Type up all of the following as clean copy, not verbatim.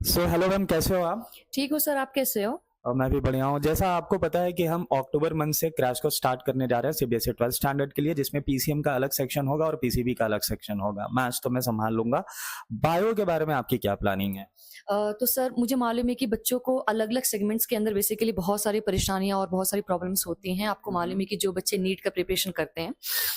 So hello ma'am, कैसे हो आप? ठीक हूँ सर, आप कैसे हो? और मैं भी बढ़िया हूँ। जैसा आपको पता है कि हम अक्टूबर मंथ से क्रैश कोर्स स्टार्ट करने जा रहे हैं सीबीएसई 12th स्टैंडर्ड के लिए, जिसमें पीसीएम का अलग सेक्शन होगा और पीसीबी का अलग सेक्शन होगा। मैथ्स तो मैं संभाल लूंगा। बायो के बारे में आपकी क्या प्लानिंग है? तो सर मुझे मालूम है कि बच्चों को अलग-अलग सेगमेंट्स के अंदर बेसिकली बहुत सारी परेशानियाँ और बहुत सारी प्रॉब्लम्स होती हैं। आपको मालूम हम्म। है कि जो बच्चे नीट का प्रिपरेशन करते हैं,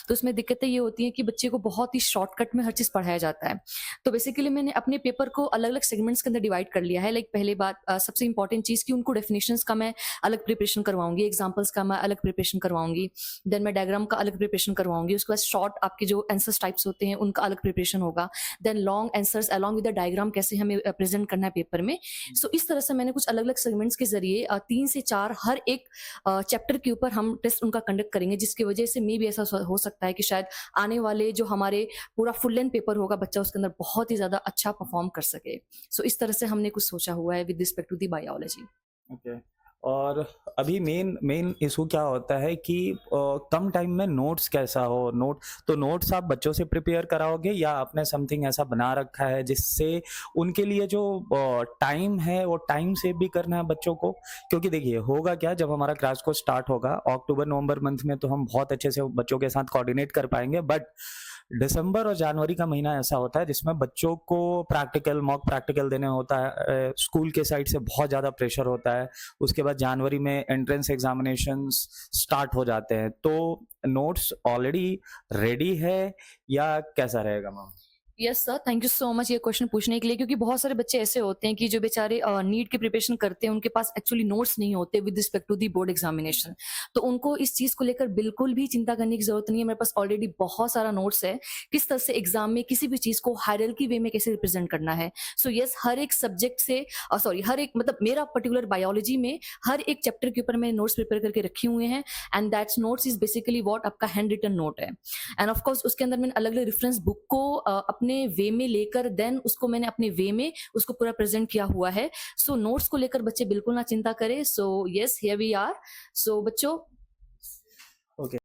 तो उसमें दिक्कतें ये होती हैं कि बच्चे को बहुत ही शॉर्टकट में हर चीज़ पढ़ाया जाता है। तो बेसिकली मैंने अपने पेपर को अलग-अलग सेगमेंट्स के अंदर डिवाइड कर लिया है। लाइक पहली बात सबसे इम्पोर्टेंट चीज़ कि उनको डेफिनिशंस का मैं अलग प्रिपरेशन करवाऊँगी, एग्ज़ाम्पल्स का मैं अलग प्रिपरेशन करवाऊँगी, देन मैं डायग्राम का अलग प्रिपरेशन करवाऊँगी। उसके बाद शॉर्ट आपके जो आंसर्स टाइप्स होते हैं, उनका अलग प्रिपरेशन होगा। Then long answers along with the diagram कैसे हमें प्रेज़ेंट करना है पेपर में। सो इस तरह से मैंने कुछ अलग-अलग सेगमेंट्स के ज़रिए 3 से 4 हर एक चैप्टर के ऊपर हम टेस्ट उनका कंडक्ट करेंगे, जिसकी वजह से मे बी ऐसा हो सकता है कि शायद आने वाले जो हमारे पूरा फुल लेंथ पेपर होगा, बच्चा उसके अंदर बहुत ही ज़्यादा अच्छा परफ़ॉर्म कर सके। सो इस तरह से हमने कुछ सोचा हुआ है with respect to the biology. Okay. और अभी मेन मेन इशू क्या होता है कि कम टाइम में नोट्स कैसा हो। नोट्स आप बच्चों से प्रिपेयर कराओगे या आपने समथिंग ऐसा बना रखा है जिससे उनके लिए जो टाइम है वो टाइम सेव भी करना है बच्चों को? क्योंकि देखिए, होगा क्या, जब हमारा क्रैश कोर्स स्टार्ट होगा अक्टूबर नवंबर मंथ में, तो हम बहुत अच्छे से बच्चों के साथ कोऑर्डिनेट कर पाएंगे। बट दिसंबर और जनवरी का महीना ऐसा होता है जिसमें बच्चों को प्रैक्टिकल, मॉक प्रैक्टिकल देने होता है। स्कूल के साइड से बहुत ज़्यादा प्रेशर होता है। उसके बाद जनवरी में एंट्रेंस एग्जामिनेशंस स्टार्ट हो जाते हैं। तो नोट्स ऑलरेडी रेडी है या कैसा रहेगा ma'am? Yes sir, thank you so much ये क्वेश्चन पूछने के लिए, क्योंकि बहुत सारे बच्चे ऐसे होते हैं कि जो बेचारे नीट की प्रिपरेशन करते हैं, उनके पास एक्चुअली नोट्स नहीं होते with respect to the board examination. तो उनको इस चीज़ को लेकर बिल्कुल भी चिंता करने की ज़रूरत नहीं है। मेरे पास ऑलरेडी बहुत सारा नोट्स है, किस तरह से एग्ज़ाम में किसी भी चीज़ को हायरार्की वे में कैसे रिप्रेज़ेंट करना है। सो यस, हर एक सब्जेक्ट से सॉरी हर एक मतलब मेरा पर्टिकुलर बायोलॉजी में हर एक चैप्टर के ऊपर मैंने नोट्स प्रिपेयर करके रखे हुए हैं, and that's notes is basically what आपका हैंड रिटन नोट है। एंड ऑफ कोर्स उसके अंदर मैंने अलग-अलग रेफरेंस बुक को अपने वे में लेकर देन उसको मैंने अपने वे में उसको पूरा प्रेज़ेंट किया हुआ है। सो नोट्स को लेकर बच्चे बिल्कुल ना चिंता करें। So yes, here we are. So बच्चों ओके।